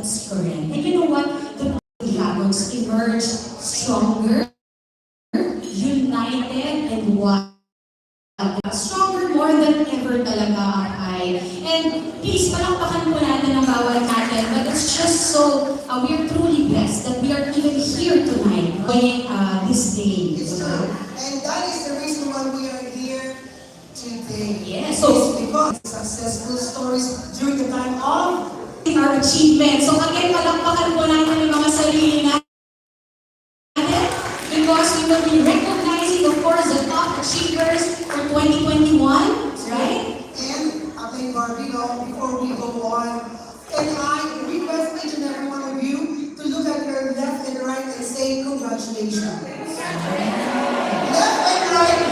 That's correct. And you know what? The dragons emerge stronger, united, and what? Stronger more than ever talaga ang I. And please, palakpakan po natin ang bawat natin. But it's just so, we are truly blessed that we are even here tonight, enjoying this day. It's true. And that is the reason why we are here today. Yes. So, it's because successful stories during the time of our achievements. So again, palakpakan po natin yung mga sarili natin because we will be recognizing, of course, the top achievers for 2021, right? And I think, Barbie, before we go on, can I request each and every one of you to look at your left and right and say congratulations. Left and right,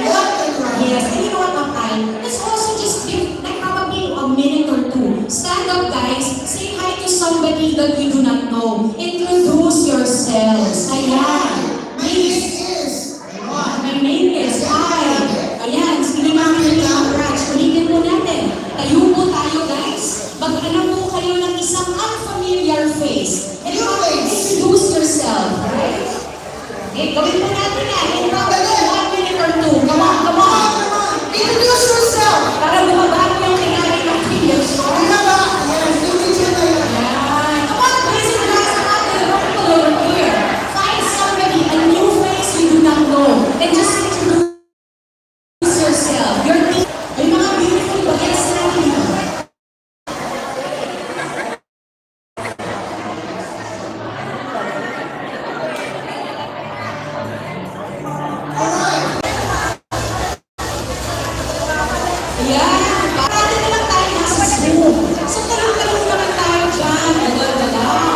left and right. Yes, and you know what, Akay? Let's also just give, like probably a minute or two. Stand up, guys. Say hi to somebody that you do not know. Introduce yourselves. Ayan. My name is My name is Hi. Ayan, sige naman yung branch. Ulitin po natin. Tayo po tayo, guys. Mag-alam po kayo ng isang unfamiliar face. And introduce yourself. Right? Okay, gawin po natin yan. In probably 1 minute or two. Come on, come on. Introduce yourself. Para bumaba po yung tinari ng videos. Ano ba? Yes, introduce na yan. Ayan. Come on, please introduce natin. People over here. Find somebody, a new face you do not know. And just introduce yourself. Your team. May mga beautiful bagets natin dito. Alright. Ayan. Parati na lang tayo nasa Zoom. So, talong-talong naman tayo dyan. Dala-dala.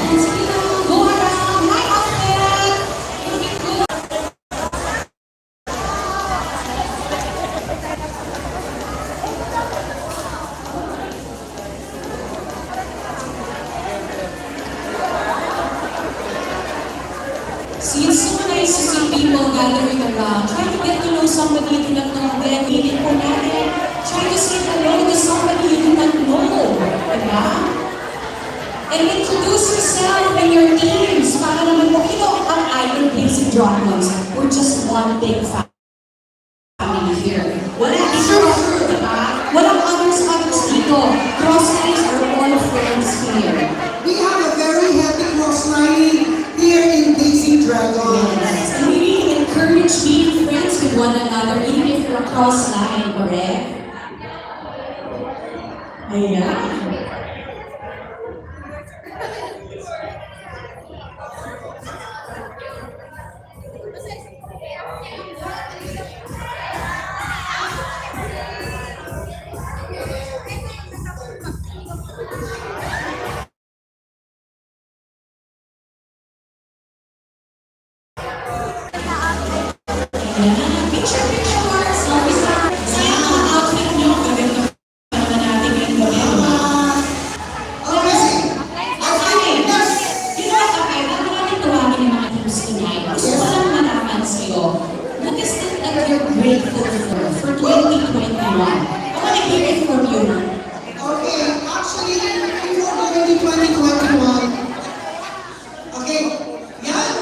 Ayan, sige na. Go around. My outfit. Looking good. See, it's so nice to see people gathering around. Try to get to know somebody you do not know. Then, meeting po natin. Try to say hello to somebody you do not know. Diba? And introduce yourself and your teams. Para naman po, you know, ang Island Basic Dragons, we're just one big family here. Walang extra, diba? Walang others dito. Cross-lines are all friends here. We have a very happy cross-lining here in Basic Dragons. Yes, and we really encourage being friends with one another, even if you're across line, correct? Ayan. Ayan. Picture. Sayang ang outfit nyo. Gaganda naman natin yung gabi. Okay. Okay. You know what, okay, bago natin tuwagin yung mga teams tonight, gusto ko lang malaman sa'yo, what is it that you're grateful for 2021? I want to hear it from you. Okay, actually, before going to 2021, okay, yan,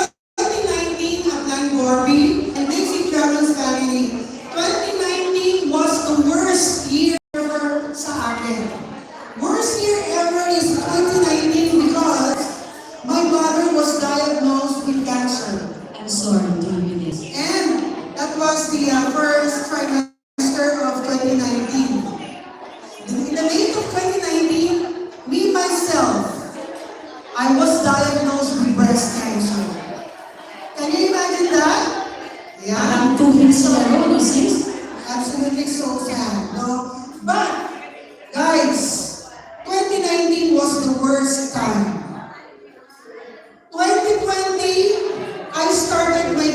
2019 applying Barbie and Basic Dragons family. 2019 was the worst year ever sa akin. Worst year ever is 2019 because my mother was diagnosed with cancer. I'm sorry to hear this. And that was the first trimester of 2019. In the May of 2019, me myself, I was diagnosed with breast cancer. Can you imagine that? Yeah, Parang 2 weeks na rin, no, sis? absolutely so sad, no? But, guys, 2019 was the worst time. 2020, I started my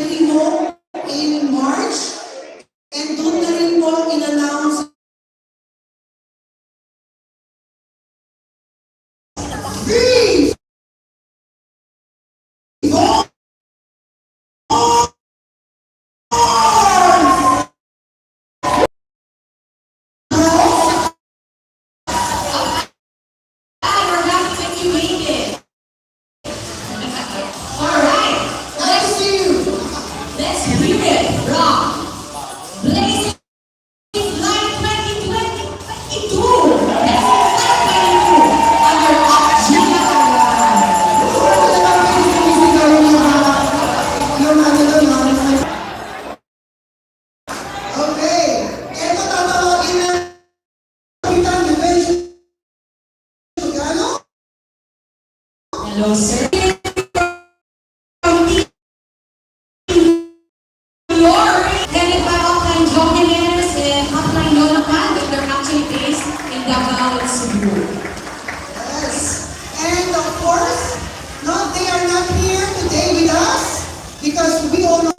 Because we all know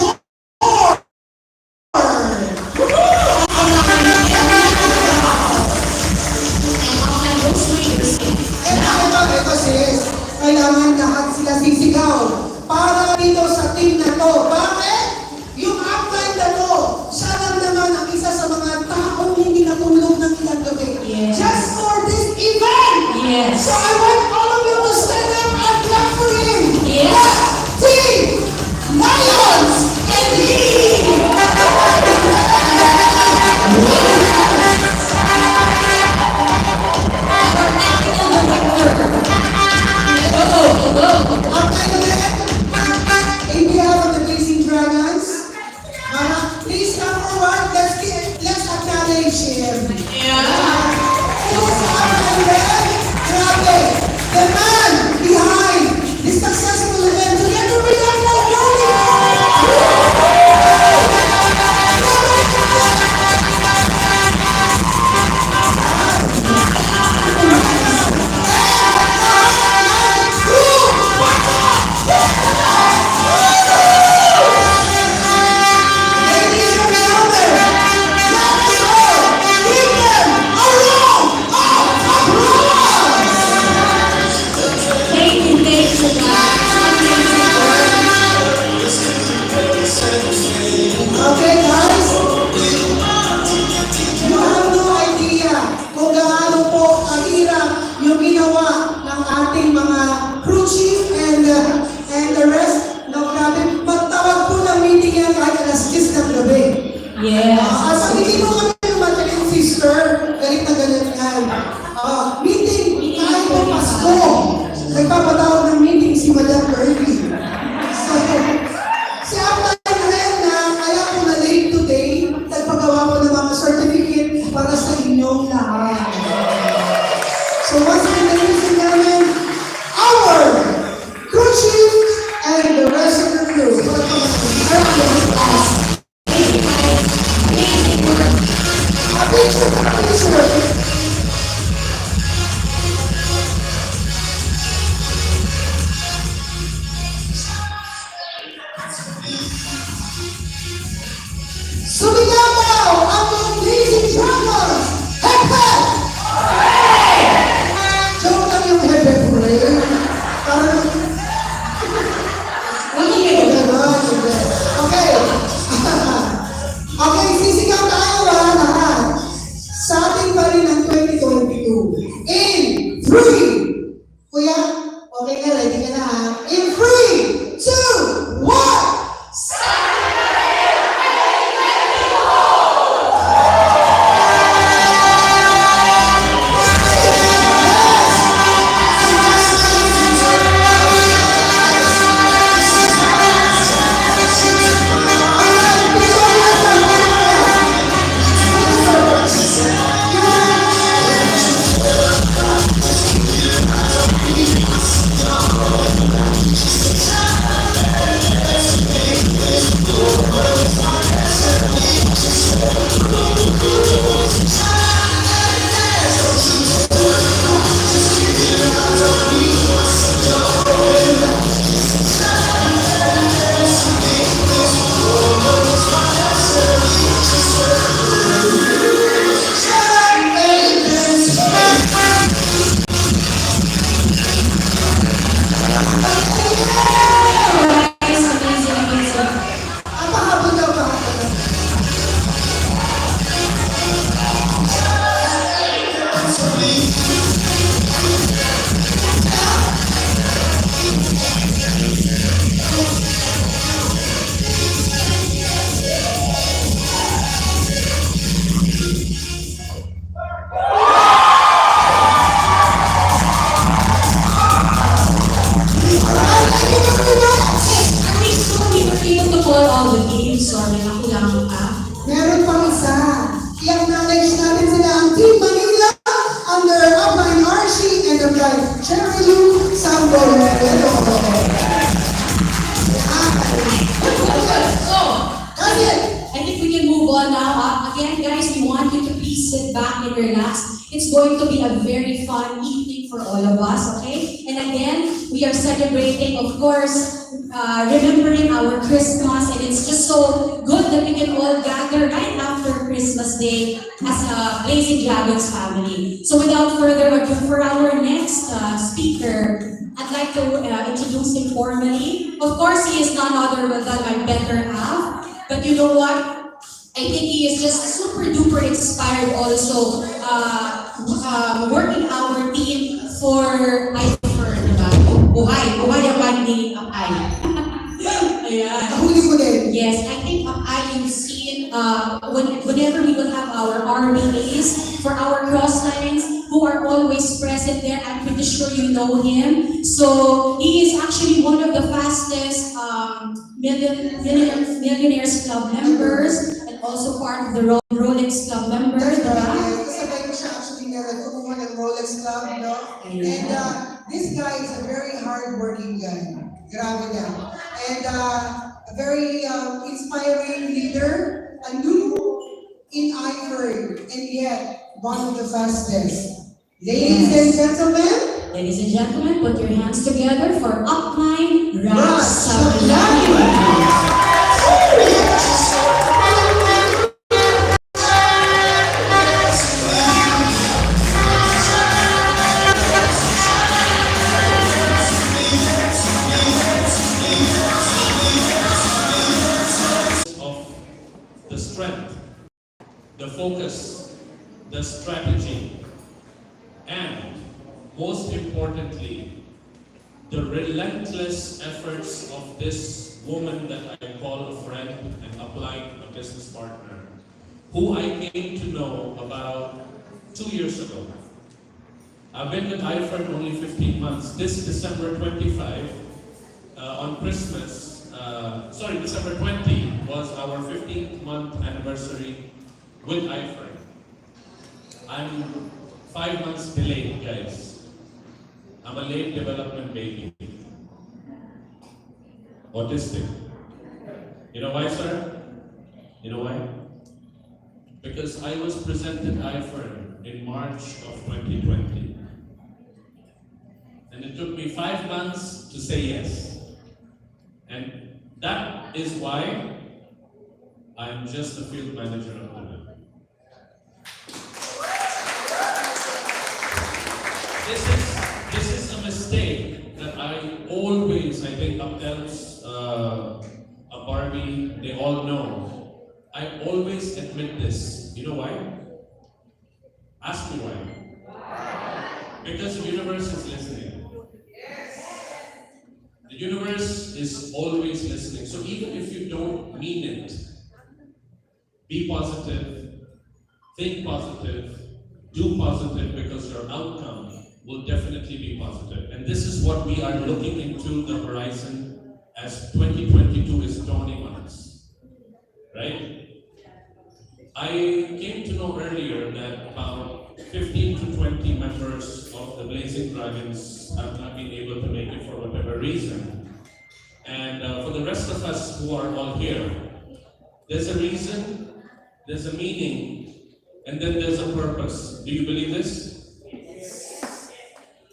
ito sis, kailangan lahat sila sisigaw para dito sa team na to. Bakit? Yung upline na to, siya lang naman ang isa sa mga taong hindi natulog ng ilang gabi. Yes. Just for this event! Yes. So I want all of you to stand up and clap for him! Yes. Team Lions and in behalf of the Blazing Dragons, please come forward. Let's acknowledge him. Who's up and red? Grabe. The man behind the successful event. Together we are now ladies and gentlemen, let us all give them a round of applause. Thank you, God. Okay guys, you have no idea kung gaano po kahirap yung ginawa ng ating mga crew chief and the rest. No, grabe, magtawag po ng meeting yan kahit alas 10 ng gabi. Yes. Pag hindi mo kami magaling sister, galit na galit yan. Meeting, kahit po Pasko, nagpapatawag ng meeting si Madam Kirby. So, si Upline na rin na kaya ko na late today, nagpagawa ko ng mga certificate para sa inyong lahat. So once again, ladies and gentlemen, our crew chief and the rest of the crew. Sumigaw ang mga Blazing Dragons! Hepe! Joke lang yung hepe, hooray. Parang okay. Okay, sisigaw tayo lahat. Sa ating pa rin ng 2022. In 3, kuya, okay ka, ready ka na ha? In 3, 2, 1! Meron pang isa. I-acknowledge natin sila ang Team Manila under Upline Archie and the bride Cherry Lou Sambo. So, I think we can move on now. Again, guys, we want you to please sit back and relax. It's going to be a very fun evening for all of us, okay? And again, we are celebrating, of course, remembering our Christmas, and it's just so good that we can all gather right after Christmas Day as a Blazing Dragons family. So without further ado, for our next speaker, I'd like to introduce him formally. Of course, he is none other than my better half, but you know what? I think he is just super duper inspired also working our team for ifern, diba? Buhay ang bag ni Apay. Ayan. Nahuli ko din. Yes, I think Apay, you've seen whenever we will have our RBAs for our crosslines who are always present there. I'm pretty sure you know him. So he is actually one of the fastest Millionaires Club members and also part of the Rolex Club members. Kasabay ko siya actually na kumuha ng Rolex Club, no? And this guy is a very hard-working guy. Grabe na. And a very inspiring leader, a new in ifern, and yet one of the fastest. Ladies and gentlemen, Ladies and gentlemen, put your hands together for Upline Raj Sablani. Of the strength, the focus, the strategy, and most importantly, the relentless efforts of this woman that I call a friend and applying a business partner, who I came to know about 2 years ago. I've been with ifern only 15 months. This December 25, on Christmas, December 20 was our 15th month anniversary with ifern. I'm 5 months delayed, guys. I'm a late development baby. Autistic. You know why, sir? You know why? Because I was presented ifern in March of 2020. And it took me 5 months to say yes. And that is why I'm just a field manager of the web. This is a mistake that I always, I think Abdel's, a Barbie, they all know. I always admit this. You know why? Ask me why. Because the universe is listening. The universe is always listening. So even if you don't mean it, be positive, think positive, do positive, because your outcome will definitely be positive. And this is what we are looking into the horizon as 2022 is dawning on us. Right? I came to know earlier that about 15 to 20 members of the Blazing Dragons have not been able to make it for whatever reason. And for the rest of us who are all here, there's a reason, there's a meaning, and then there's a purpose. Do you believe this?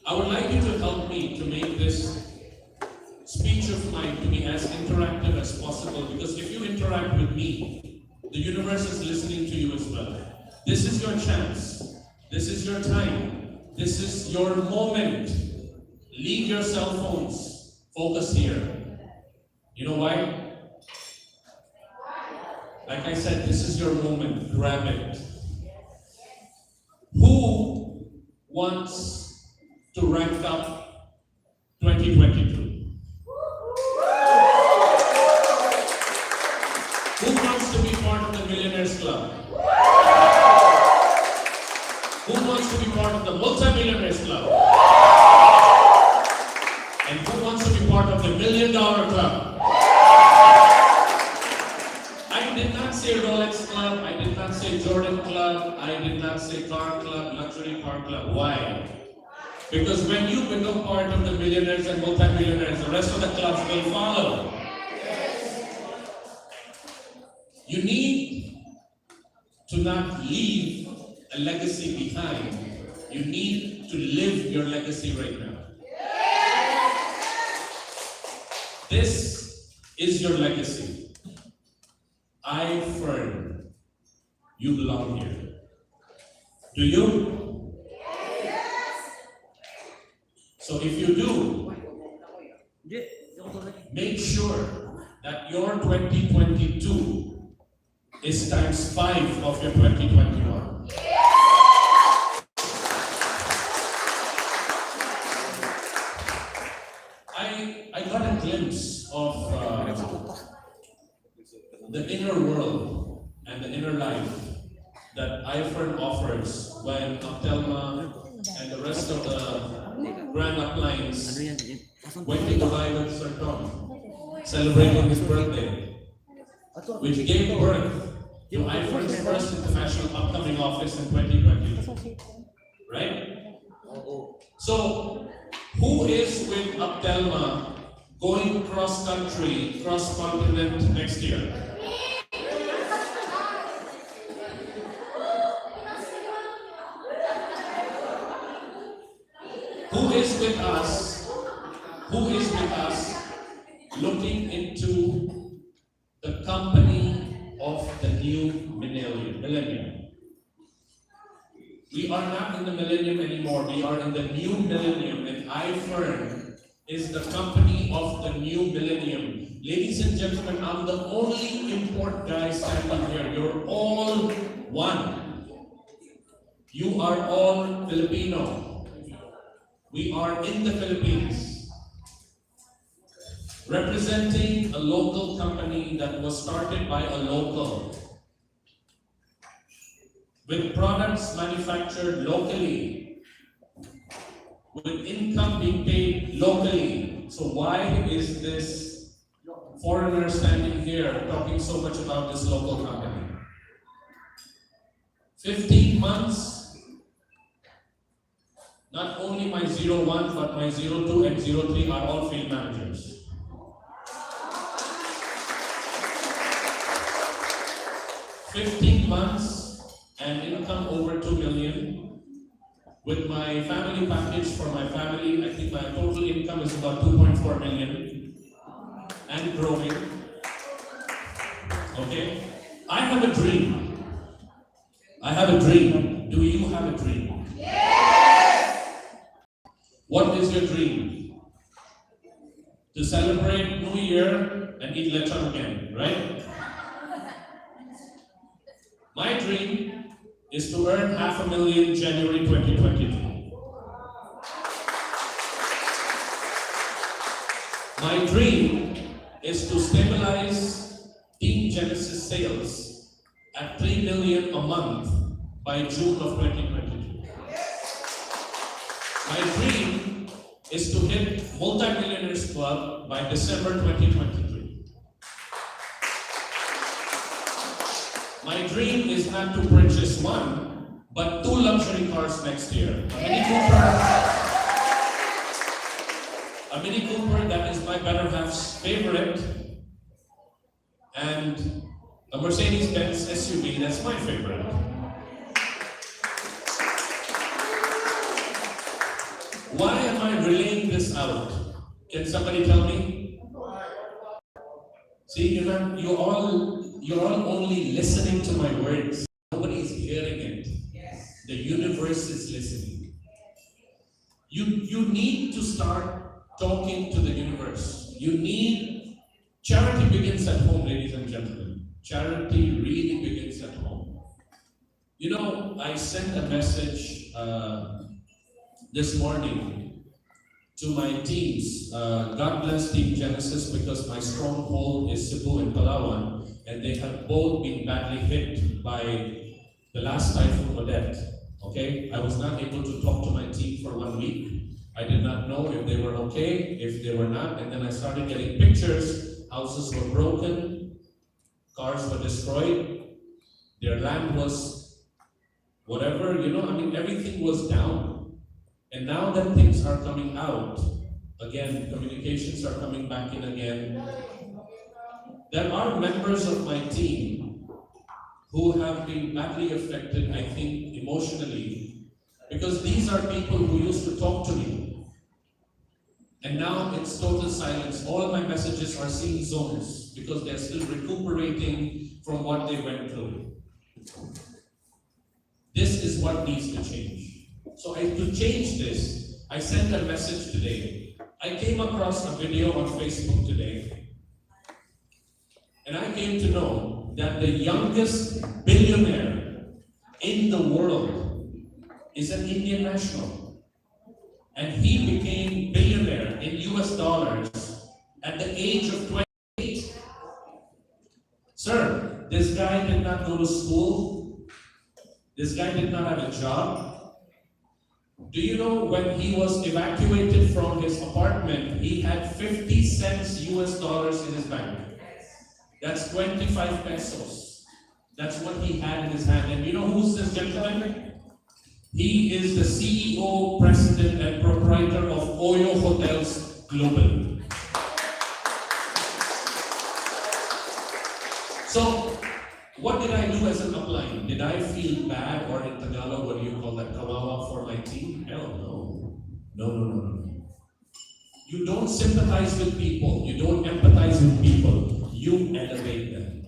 I would like you to help me to make this speech of mine to be as interactive as possible, because if you interact with me, the universe is listening to you as well. This is your chance. This is your time. This is your moment. Leave your cell phones. Focus here. You know why? Like I said, this is your moment. Grab it. Who wants to rank up 2022? Who wants to be part of the Millionaires Club? Who wants to be part of the Multi-Millionaires Club? And who wants to be part of the $1 Million Club? I did not say Rolex Club, I did not say Jordan Club, I did not say Car Club, Luxury Car Club. Why? Because when you become part of the millionaires and multi-millionaires, the rest of the clubs will follow. You need to not leave a legacy behind. You need to live your legacy right now. This is your legacy. Ifern, you belong here. Do you? So if you do, make sure that your 2022 is times 5 of your 2021. I got a glimpse of the inner world and the inner life that ifern offers when Abdelma and the rest of the grand uplines went to Dubai with Sir Tom, celebrating his birthday, which gave birth to ifern's first international upcoming office in 2020. Right? So, who is with Abdelma going cross country, cross continent next year? Who is with us? Who is with us looking into the company of the new millennium? We are not in the millennium anymore. We are in the new millennium, and ifern is the company of the new millennium. Ladies and gentlemen, I'm the only import guy standing here. You're all one. You are all Filipino. We are in the Philippines, representing a local company that was started by a local, with products manufactured locally, with income being paid locally. So why is this foreigner standing here talking so much about this local company? 15 months, not only my 01, but my 02 and 03 are all field managers. "15 months and income over 2 million. With my family package for my family, I think my total income is about 2.4 million and growing. Okay? I have a dream. I have a dream. Do you have a dream? What is your dream? To celebrate New Year and eat lechon again, right? My dream is to earn $500,000 January 2022. My dream is to stabilize Team Genesis sales at 3 million a month by June of 2022. My dream is to hit Multi-Millionaires Club by December 2023. My dream is not to purchase one, but 2 luxury cars next year. A Mini Cooper that is my better half's favorite, and a Mercedes-Benz SUV that's my favorite. Why am I relaying this out? Can somebody tell me? See, you're all only listening to my words. Nobody is hearing it. The universe is listening. You need to start talking to the universe. Charity begins at home, ladies and gentlemen. Charity really begins at home. I sent a message this morning to my teams. God bless Team Genesis, because my stronghold is Cebu and Palawan, and they have both been badly hit by the last typhoon Odette. Okay, I was not able to talk to my team for 1 week. I did not know if they were okay, if they were not, and then I started getting pictures. Houses were broken, cars were destroyed, their land was whatever, everything was down. And now that things are coming out, again, communications are coming back in again. There are members of my team who have been badly affected, I think, emotionally, because these are people who used to talk to me. And now it's total silence. All my messages are seeing zones because they're still recuperating from what they went through. This is what needs to change. So to change this, I sent a message today. I came across a video on Facebook today, and I came to know that the youngest billionaire in the world is an Indian national. And he became billionaire in US dollars at the age of 28. Sir, this guy did not go to school. This guy did not have a job. Do you know when he was evacuated from his apartment, he had 50 cents US dollars in his bank? That's 25 pesos. That's what he had in his hand. And you know who's this gentleman? He is the CEO, president, and proprietor of Oyo Hotels Global. So, what did I do as an upline? Did I feel bad, or in Tagalog, what do you call that, kawawa for my team? Hell no. No. You don't sympathize with people. You don't empathize with people. You elevate them.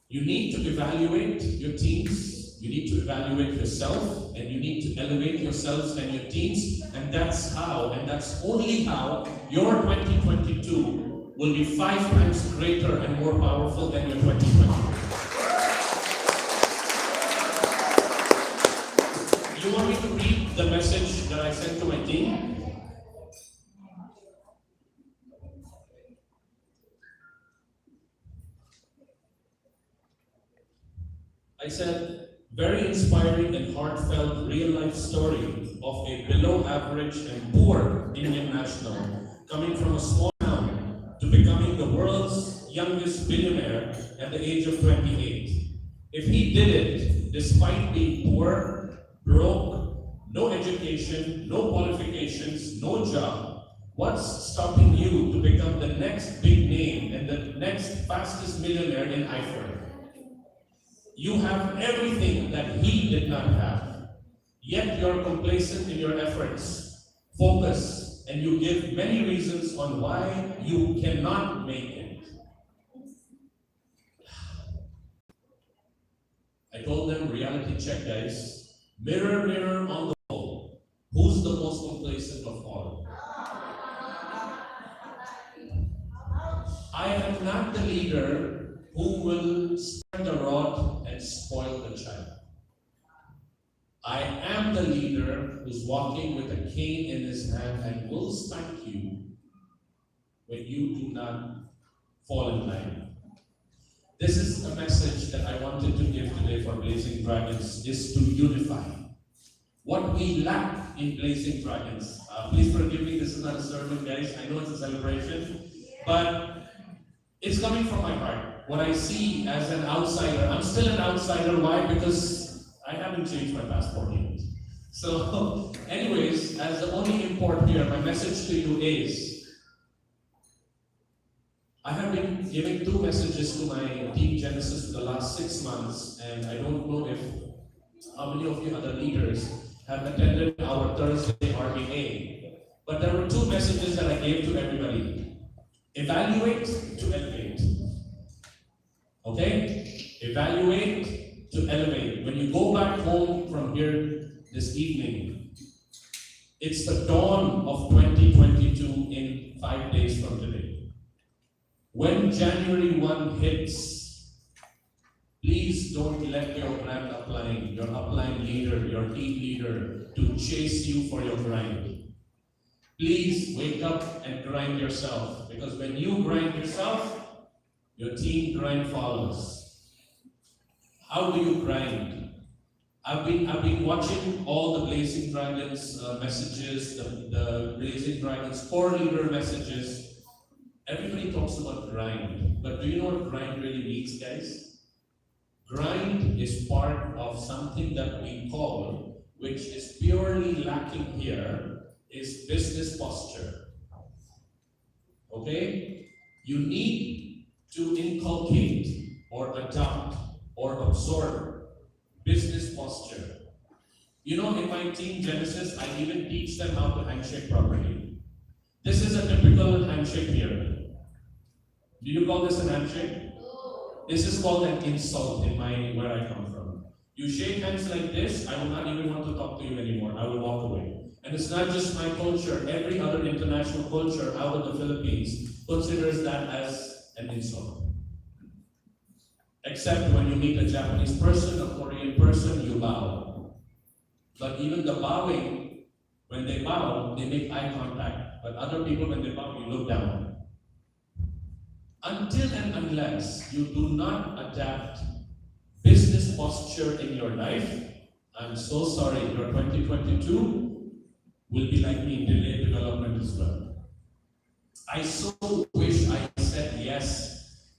You need to evaluate your teams. You need to evaluate yourself, and you need to elevate yourselves and your teams, and that's how, and that's only how, your 2022 will be 5 times greater and more powerful than your 2020. You want me to read the message that I sent to my team? I said, very inspiring and heartfelt real-life story of a below-average and poor Indian national coming from a small town to becoming the world's youngest billionaire at the age of 28. If he did it despite being poor, broke, no education, no qualifications, no job, what's stopping you to become the next big name and the next fastest millionaire in ifern? You have everything that he did not have, yet you're complacent in your efforts. Focus, and you give many reasons on why you cannot make it. I told them, reality check, guys. Mirror, mirror on the wall. Who's the most complacent of all? I am not the leader who will spread the rod and spoil the child. I am the leader who's walking with a cane in his hand and will spank you when you do not fall in line. This is a message that I wanted to give today for Blazing Dragons, is to unify. What we lack in Blazing Dragons, please forgive me, this is not a sermon, guys. I know it's a celebration, but it's coming from my heart. What I see as an outsider, I'm still an outsider. Why? Because I haven't changed my passport yet. So, anyways, as the only import here, my message to you is, I have been giving 2 messages to my Team Genesis for the last 6 months, and I don't know if how many of you other leaders have attended our Thursday RBA. But there were 2 messages that I gave to everybody. Evaluate to elevate. Okay? Evaluate to elevate. When you go back home from here this evening, it's the dawn of 2022 in 5 days from today. When January 1 hits, please don't let your grand upline, your upline leader, your team leader, to chase you for your grind. Please wake up and grind yourself, because when you grind yourself, your team grind follows. How do you grind? I've been watching all the Blazing Dragons messages, the Blazing Dragons core leader messages. Everybody talks about grind, but do you know what grind really means, guys? Grind is part of something that we call, which is purely lacking here, is business posture. Okay? You need to inculcate or adopt or absorb business posture. You know, in my team Genesis, I even teach them how to handshake properly. This is a typical handshake here. Do you call this an handshake? This is called an insult in where I come from. You shake hands like this, I will not even want to talk to you anymore. I will walk away. And it's not just my culture. Every other international culture out of the Philippines considers that as an insult. Except when you meet a Japanese person, a Korean person, you bow. But even the bowing, when they bow, they make eye contact. But other people, when they bow, you look down. Until and unless you do not adapt business posture in your life, I'm so sorry, your 2022 will be like me, delayed development as well. I so wish I said yes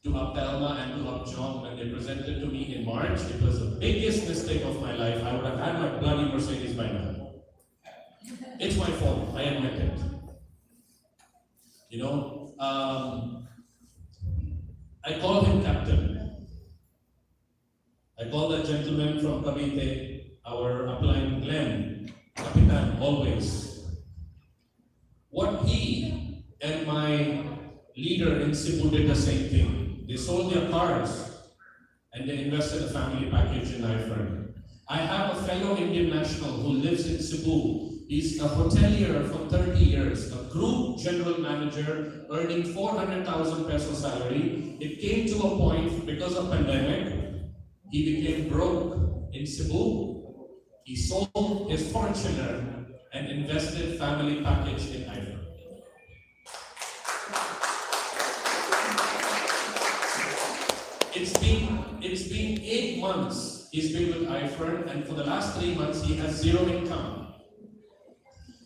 to Abdelma and to Abjong when they presented to me in March. It was the biggest mistake of my life. I would have had my bloody Mercedes by now. It's my fault, I admit it. You know, I call him Captain. I call that gentleman from Cavite, our upline Glenn, Kapitan, always. What he and my leader in Cebu did the same thing. They sold their cars and they invested a family package in ifern. I have a fellow Indian national who lives in Cebu. He's a hotelier for 30 years, a group general manager earning 400,000 peso salary. It came to a point because of pandemic, he became broke in Cebu. He sold his Fortuner and invested family package in ifern. It's been 8 months he's been with ifern, and for the last 3 months he has zero income.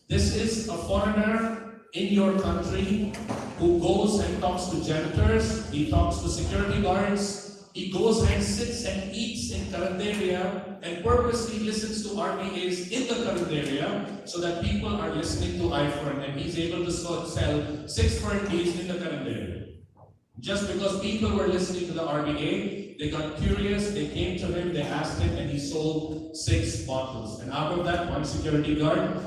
This is a foreigner in your country who goes and talks to janitors, he talks to security guards, he goes and sits and eats in Carinderia and purposely listens to RBAs in the Carinderia so that people are listening to ifern and he's able to sell 6 Fernies in the Carinderia. Just because people were listening to the RBA, they got curious, they came to him, they asked him, and he sold 6 bottles. And out of that, one security guard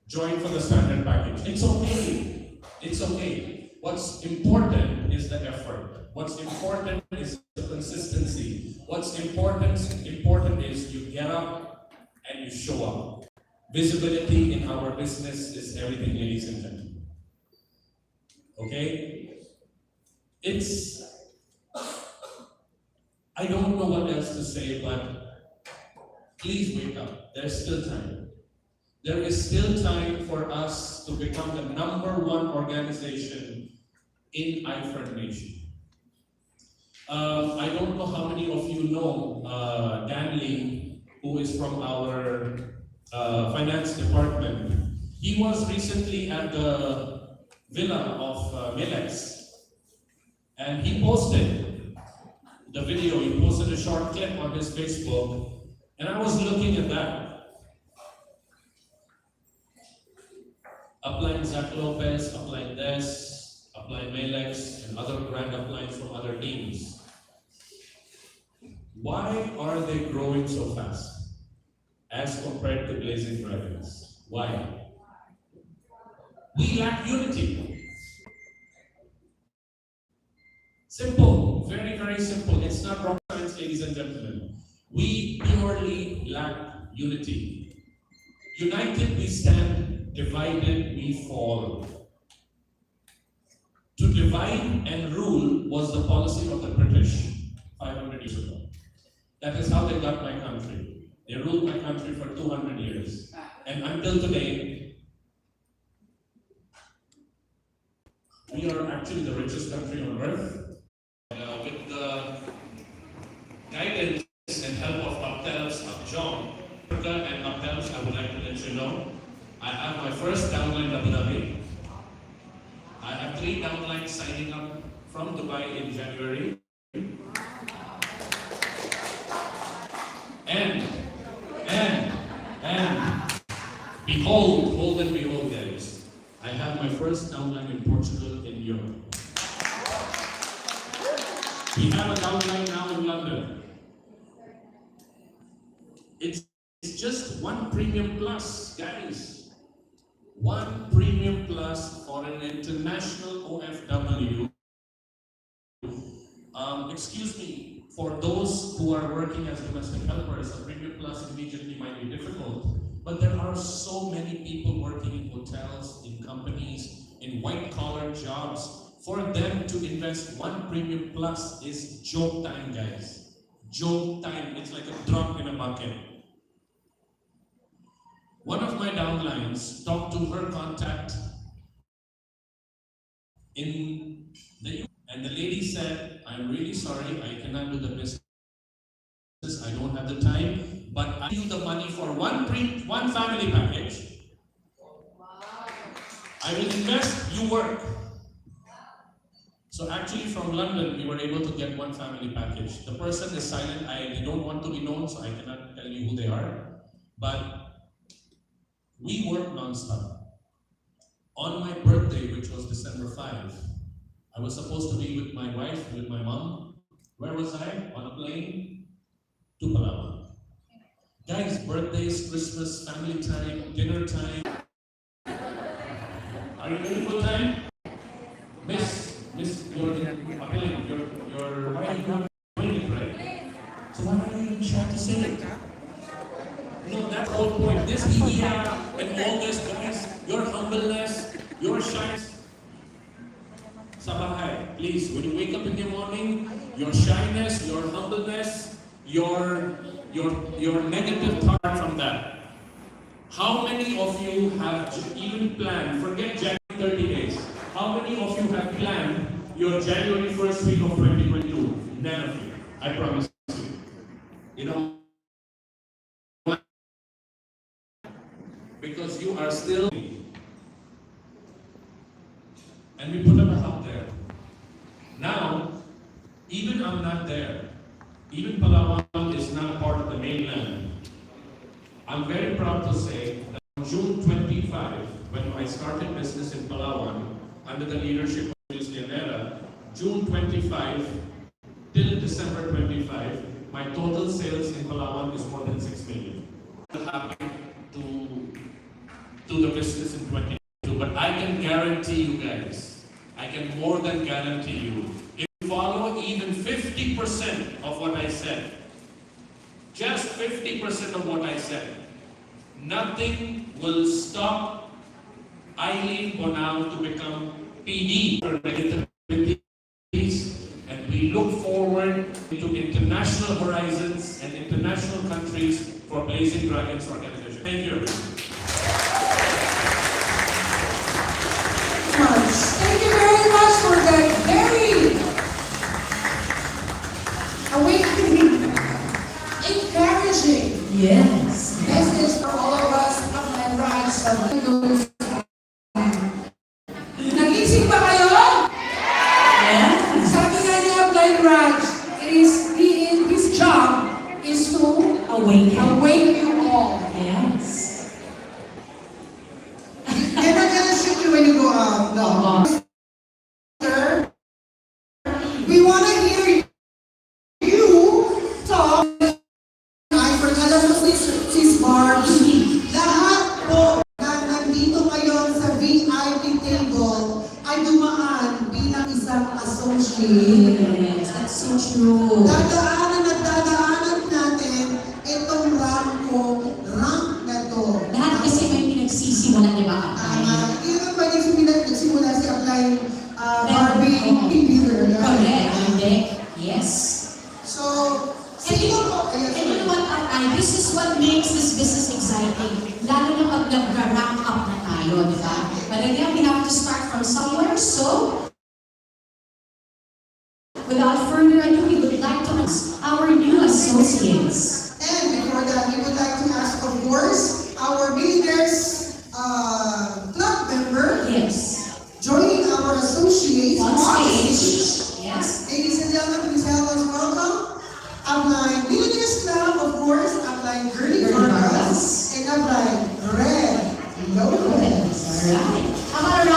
joined for the standard package. It's okay. It's okay. What's important is the effort. What's important is the consistency. What's important is you get up and you show up. Visibility in our business is everything, ladies and gentlemen. Okay? I don't know what else to say, but please wake up. There's still time. There is still time for us to become the #1 organization in ifern Nation. I don't know how many of you know Dan Lee, who is from our finance department. He was recently at the villa of Milex. And he posted the video, he posted a short clip on his Facebook, and I was looking at that. Upline Zach Lopez, Upline Des, Upline Melex, and other brand uplines from other teams. Why are they growing so fast as compared to Blazing Dragons? Why? We lack unity. Simple, very, very simple. It's not rocket science, ladies and gentlemen. We purely lack unity. United we stand, divided we fall. To divide and rule was the policy of the British 500 years ago. That is how they got my country. They ruled my country for 200 years. And until today, we are actually the richest country on earth. With the guidance and help of Abdel's Abjong and Abdel's, I would like to let you know, I have my first downline Abu Dhabi. I have 3 downlines signing up from Dubai in January. And behold and behold, guys, I have my first downline in Portugal in Europe. We have a downline now in London. It's just just one premium plus, guys. One premium plus for an international OFW. Excuse me, for those who are working as domestic helpers, a premium plus immediately might be difficult. But there are so many people working in hotels, in companies, in white-collar jobs. For them to invest one premium plus is joke time, guys. Joke time. It's like a drop in a bucket. One of my downlines talked to her contact in the US, and the lady said, "I'm really sorry, I cannot do the business. I don't have the time, but I give you the money for one family package. I will invest, you work." So actually from London, we were able to get one family package. The person is silent. They don't want to be known, so I cannot tell you who they are. But we work non-stop. On my birthday, which was December 5, I was supposed to be with my wife, with my mom. Where was I? On a plane to Palawan. Guys, birthdays, Christmas, family time, dinner time. Are you ready for time? Miss, you're in a plane. Why are you not doing it, right? So why are you even trying to say it? No, that's the whole point. This media and all this, guys, your humbleness, your shyness. Sa bahay, please, when you wake up in the morning, your shyness, your humbleness, your negative thought from that. How many of you have even planned, forget January 30 days, how many of you have planned your January 1st week of 2022? None of you. I promise you. You know, because you are still, and we put them out there. Now, even I'm not there. Even Palawan is not part of the mainland. I'm very proud to say that on June 25, when I started business in Palawan, under the leadership of Ms. Leonera, June 25 till December 25, my total sales in Palawan is more than 6 million. I'm happy to the business in 2022, but I can guarantee you guys, I can more than guarantee you, if you follow even 50% of what I said, just 50% of what I said, nothing will stop Eileen Bonao to become PD for negativity, and we look forward to international horizons and international countries for Blazing Dragons organization. Thank you, everyone. Thank you very much for that very awakening, encouraging Yes. message for all of us of my rights. Nagising ba kayo? Yeah. Sabi nga niya, Blind Raj, his job is to awake you all. Yes. They're not gonna shoot you when you go out. No. Sir, we wanna hear you talk. I forgot na sis Barbie. Lahat po na nandito ngayon sa VIP table ay dumaan bilang isang associate. Yes, that's so true. Dadaanan natin itong rank na to. Lahat kasi may pinagsisimulan, di ba? Hindi naman pwede nagsimula si Apply Barbie leader. Correct. Yes. So, sino po? And you know what, this is what makes this business exciting. Lalo na pag nag-rank up na tayo, di ba? But again, we have to start from somewhere. So, without further ado, we would like to ask our new associates. And before that, we would like to ask, of course, our Millionaires Club member Yes. joining our associates On stage. Yes. Ladies and gentlemen, please help us welcome Upline Millionaires Club, of course, Upline Girly Vargas, and Upline Red Loco. All right. How about a round